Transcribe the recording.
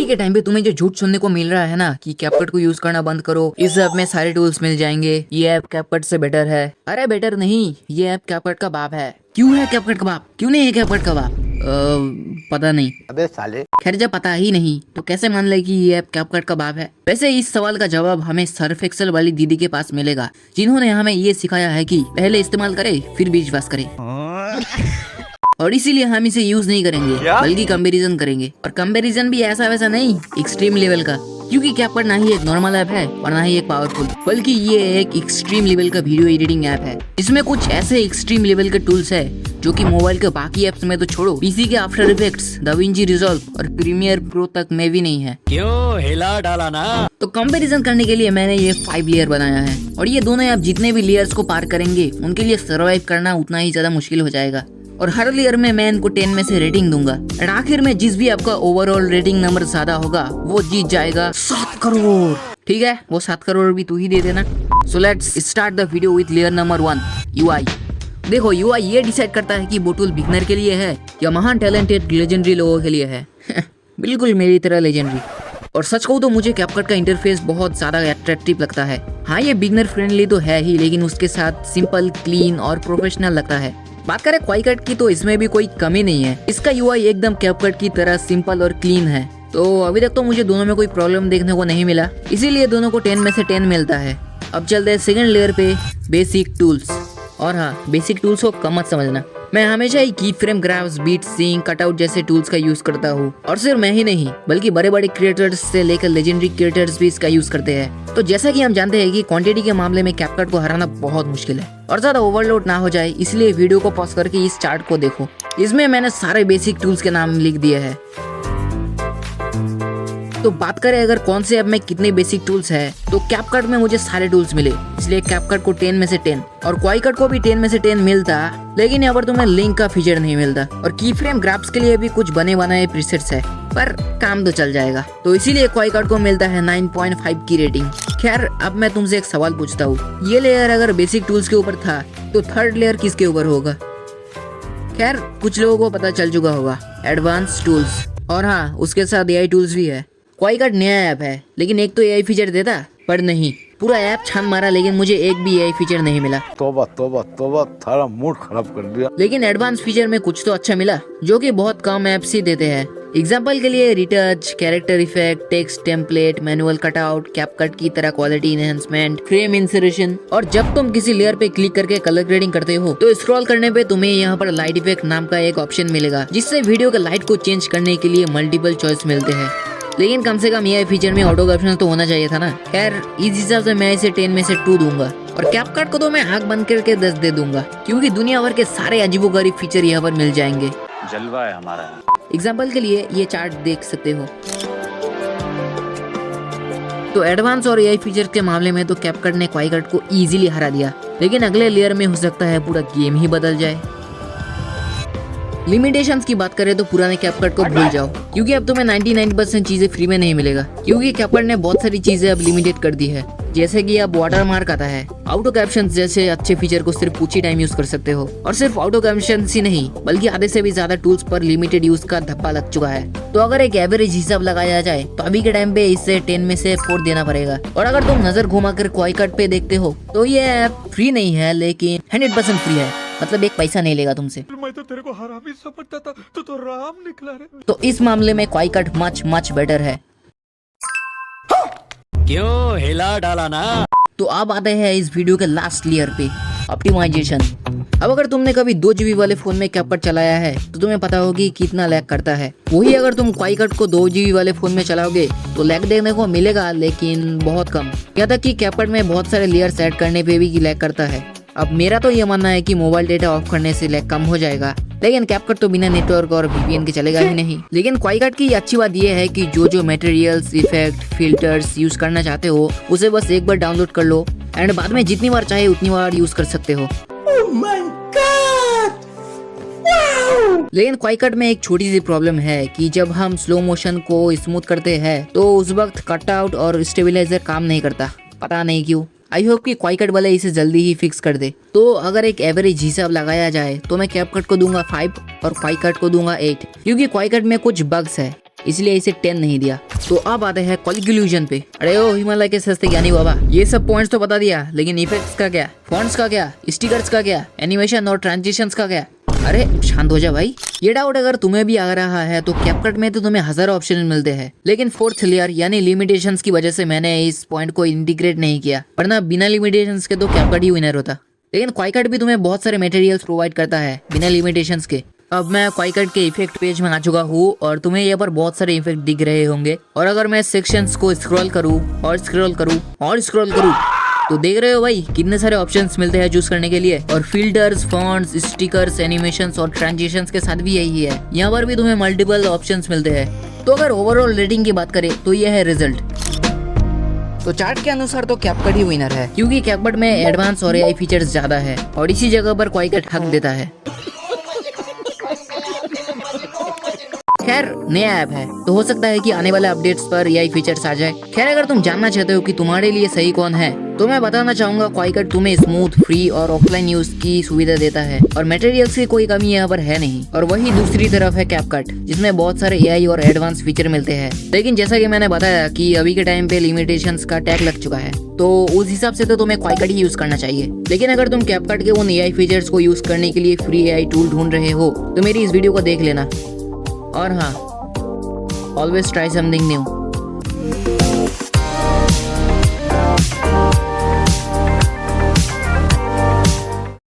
अभी के टाइम पे तुम्हें जो झूठ सुनने को मिल रहा है ना कि कैपकट को यूज करना बंद करो, इस ऐप में सारे टूल्स मिल जाएंगे, ये ऐप कैपकट से बेटर है। अरे बेटर नहीं, ये ऐप कैपकट का बाप है। क्यों है कैपकट का बाप? क्यों नहीं है कैपकट का बाप? पता नहीं। अबे साले। खैर जब पता ही नहीं तो कैसे मान ले कि ये ऐप कैपकट का बाप है। वैसे इस सवाल का जवाब हमें सर्फ एक्सेल वाली दीदी के पास मिलेगा, जिन्होंने हमें ये सिखाया है कि पहले इस्तेमाल करें फिर बीच पास करें। और इसीलिए हम इसे यूज नहीं करेंगे बल्कि कंपैरिजन करेंगे। और कंपैरिजन भी ऐसा वैसा नहीं, एक्सट्रीम लेवल का, क्योंकि कैपकट ना ही एक नॉर्मल ऐप है और ना ही एक पावरफुल, बल्कि ये एक एक्सट्रीम लेवल का वीडियो एडिटिंग ऐप है। इसमें कुछ ऐसे एक्सट्रीम लेवल के टूल्स है जो कि मोबाइल के बाकी ऐप्स में तो छोड़ो, पीसी के आफ्टर इफेक्ट्स, दाविंची रिजॉल्व और प्रीमियर प्रो तक में भी नहीं है। क्यों हिला डाला ना? तो कंपैरिजन करने के लिए मैंने ये 5 लेयर बनाया है, और ये दोनों ऐप जितने भी लेयर्स को पार करेंगे उनके लिए सर्वाइव करना उतना ही ज्यादा मुश्किल हो जाएगा। और हर लेयर में मैं इनको 10 में से रेटिंग दूंगा, और आखिर में जिस भी आपका ओवरऑल रेटिंग नंबर ज्यादा होगा वो जीत जाएगा 7 करोड़। ठीक है, वो 7 करोड़ भी तू ही दे देना। So let's start the video with layer number 1, UI. देखो यूआई ये डिसाइड करता है कि वो टूल बिगनर के लिए है या महान टैलेंटेड लेजेंडरी लोगों के लिए है। बिल्कुल मेरी तरह लेजेंडरी। और सच कहूँ तो मुझे कैपकट का इंटरफेस बहुत ज्यादा अट्रैक्टिव लगता है। हाँ ये बिगनर फ्रेंडली तो है ही, लेकिन उसके साथ सिंपल, क्लीन और प्रोफेशनल लगता है। बात करें क्वाइकट की तो इसमें भी कोई कमी नहीं है। इसका यूआई एकदम कैपकट की तरह सिंपल और क्लीन है। तो अभी तक तो मुझे दोनों में कोई प्रॉब्लम देखने को नहीं मिला, इसीलिए दोनों को 10 में से 10 मिलता है। अब चलते हैं सेकंड लेयर पे, बेसिक टूल्स। और हाँ, बेसिक टूल्स को कम मत समझना, मैं हमेशा ही की frame, graphs, beat, sync, cutout जैसे टूल्स का यूज करता हूँ। और सिर्फ मैं ही नहीं बल्कि बड़े बड़े क्रिएटर्स से लेकर लेजेंडरी क्रिएटर्स भी इसका यूज करते हैं। तो जैसा कि हम जानते हैं कि क्वांटिटी के मामले में कैपकट को हराना बहुत मुश्किल है और ज्यादा ओवरलोड ना हो जाए, इसलिए वीडियो को पॉज करके इस चार्ट को देखो। इसमें मैंने सारे बेसिक टूल्स के नाम लिख दिए हैं। तो बात करें अगर कौन से ऐप में कितने बेसिक टूल्स है, तो कैपकट में मुझे सारे टूल्स मिले, इसलिए कैपकट को 10 में से 10। और क्वाइकट को भी 10 में से 10 मिलता, लेकिन यहाँ पर तुम्हें लिंक का फीचर नहीं मिलता। और की फ्रेम, ग्राफ्स के लिए भी कुछ बने बनाए प्रीसेट्स है, पर काम तो चल जाएगा, तो इसीलिए क्वाइकट को मिलता है 9.5 की रेटिंग। खैर अब मैं तुमसे एक सवाल पूछता हूँ, ये लेयर अगर बेसिक टूल्स के ऊपर था तो थर्ड लेयर किसके ऊपर होगा? खैर कुछ लोगों को पता चल चुका होगा, एडवांस टूल्स। और हाँ, उसके साथ एआई टूल्स भी है। क्वाइकट नया ऐप है, लेकिन एक तो एआई फीचर देता, पर नहीं, पूरा ऐप छान मारा लेकिन मुझे एक भी एआई फीचर नहीं मिला। तोबा तोबा तोबा, थारा मूड खराब कर दिया। लेकिन एडवांस फीचर में कुछ तो अच्छा मिला, जो कि बहुत कम ऐप्स ही देते हैं। एग्जाम्पल के लिए retouch, character effect, text template, manual cutout, CapCut की तरह क्वालिटी एनहांसमेंट, फ्रेम इंसर्शन। और जब तुम किसी लेयर पे क्लिक करके कलर ग्रेडिंग करते हो तो स्क्रॉल करने पे तुम्हें यहाँ पर लाइट इफेक्ट नाम का एक ऑप्शन मिलेगा, जिससे वीडियो के लाइट को चेंज करने के लिए मल्टीपल चॉइस मिलते हैं। लेकिन कम से कम ये फीचर में ऑटो कैप्शन तो होना चाहिए था ना। खैर इस हिसाब से मैं इसे 10 में से 2 दूंगा। और कैपकट को तो मैं आंख बंद करके 10 दे दूंगा, क्योंकि दुनिया भर के सारे अजीबोगरीब फीचर यहाँ पर मिल जाएंगे। जलवा है हमारा। एग्जाम्पल के लिए ये चार्ट देख सकते हो। तो एडवांस और एआई फीचर के मामले में तो कैपकट ने क्वाइकट को इजीली हरा दिया, लेकिन अगले लेयर में हो सकता है पूरा गेम ही बदल जाए। लिमिटेशंस की बात करें तो पुराने कैपकट को भूल जाओ, क्योंकि अब तुम्हें 99% चीजें फ्री में नहीं मिलेगा, क्योंकि कैपकट ने बहुत सारी चीजें अब लिमिटेड कर दी है। जैसे कि अब वाटर मार्क आता है, ऑटो कैप्शन जैसे अच्छे फीचर को सिर्फ कुछ ही टाइम यूज कर सकते हो। और सिर्फ ऑटो कैप्शन ही नहीं बल्कि आधे से भी ज्यादा टूल्स पर लिमिटेड यूज का धब्बा लग चुका है। तो अगर एक एवरेज हिसाब लगाया जाए तो अभी के टाइम पे इसे 10 में से 4 देना पड़ेगा। और अगर तुम नजर घुमाकर क्वाइकट पे देखते हो तो ये ऐप फ्री नहीं है, लेकिन 100% फ्री है, मतलब एक पैसा नहीं लेगा तुमसे। मैं तो तेरे को हरामी समझता था, तो राम निकला रे। तो इस मामले में क्वाइकट मच बेटर है। क्यों हिला डाला ना? तो अब आते हैं इस वीडियो के लास्ट लेयर पे, ऑप्टिमाइजेशन। अब अगर तुमने कभी 2 GB वाले फोन में कैपकट चलाया है तो तुम्हें पता होगी कितना लैग करता है। वही अगर तुम क्वाइकट को 2 GB वाले फोन में चलाओगे तो लैग देखने को मिलेगा, लेकिन बहुत कम। क्या था कि कैपकट में बहुत सारे लेयर्स ऐड करने पे भी लैग करता है। अब मेरा तो ये मानना है कि मोबाइल डेटा ऑफ करने से लैग कम हो जाएगा, लेकिन कैपकट तो बिना नेटवर्क और VPN के चलेगा ही नहीं। लेकिन क्वाइकट की अच्छी बात ये है कि जो मटेरियल्स, इफेक्ट, फिल्टर्स यूज करना चाहते हो उसे बस एक बार डाउनलोड कर लो एंड बाद में जितनी बार चाहे उतनी बार यूज कर सकते हो। लेकिन क्वाइकट में एक छोटी सी प्रॉब्लम है कि जब हम स्लो मोशन को स्मूथ करते हैं तो उस वक्त कटआउट और स्टेबलाइजर काम नहीं करता, पता नहीं क्यों। आई होप कि क्वाइकट वाले इसे जल्दी ही फिक्स कर दे। तो अगर एक एवरेज हिसाब लगाया जाए तो मैं कैपकट को दूंगा 5 और क्वाइकट को दूंगा 8, क्योंकि क्वाइकट में कुछ बग्स है इसलिए इसे 10 नहीं दिया। तो अब आते हैं कॉन्क्लूजन पे। अरे ओ हिमालय के सस्ते ज्ञानी बाबा, ये सब पॉइंट्स तो बता दिया, लेकिन इफेक्ट्स का क्या, फॉन्ट्स का क्या, स्टिकर्स का क्या, एनिमेशन और ट्रांजिशंस का क्या? अरे शांत हो जा भाई। ये डाउट अगर तुम्हें भी आ रहा है तो कैपकट में तो तुम्हें हजारों ऑप्शन मिलते हैं, लेकिन 4th लेयर यानी लिमिटेशंस की वजह से मैंने इस पॉइंट को इंटीग्रेट नहीं किया, वरना बिना लिमिटेशंस के तो कैपकट ही विनर होता। लेकिन क्वाइकट भी तुम्हें बहुत सारे मटेरियल्स प्रोवाइड करता है बिना लिमिटेशंस के। अब मैं क्वाइकट के इफेक्ट पेज में आ चुका हूँ और तुम्हें यहाँ पर बहुत सारे इफेक्ट दिख रहे होंगे। और अगर मैं सेक्शंस को स्क्रॉल करूँ और स्क्रॉल करूँ और स्क्रॉल करूँ तो देख रहे हो भाई कितने सारे ऑप्शंस मिलते हैं चूज करने के लिए। और फिल्टर्स, फॉन्ट्स, स्टिकर्स, एनिमेशंस और ट्रांजिशंस के साथ भी यही है। यहाँ पर भी तुम्हें मल्टीपल ऑप्शंस मिलते हैं। तो अगर ओवरऑल रेटिंग की बात करें तो यह है रिजल्ट। तो चार्ट के अनुसार तो कैपकट ही विनर है, क्योंकि कैपकट में एडवांस और एआई फीचर्स ज्यादा है और इसी जगह पर क्वाइकट हक देता है। खैर नया ऐप है तो हो सकता है कि आने वाले अपडेट्स पर एआई फीचर्स आ जाए। खैर अगर तुम जानना चाहते हो कि तुम्हारे लिए सही कौन है तो मैं बताना चाहूंगा क्वाइकट तुम्हें स्मूथ, फ्री और ऑफलाइन यूज की सुविधा देता है और मटेरियल्स की कोई कमी यहाँ पर है नहीं। और वही दूसरी तरफ है कैपकट, जिसमें बहुत सारे एआई और एडवांस फीचर मिलते हैं। लेकिन जैसा कि मैंने बताया कि अभी के टाइम पे लिमिटेशंस का टैग लग चुका है, तो उस हिसाब से तो तुम्हें क्वाइकट ही यूज करना चाहिए। लेकिन अगर तुम कैपकट के उन एआई फीचर्स को यूज करने के लिए फ्री एआई टूल ढूंढ रहे हो तो मेरी इस वीडियो को देख लेना। और हाँ, ऑलवेज ट्राई समथिंग न्यू।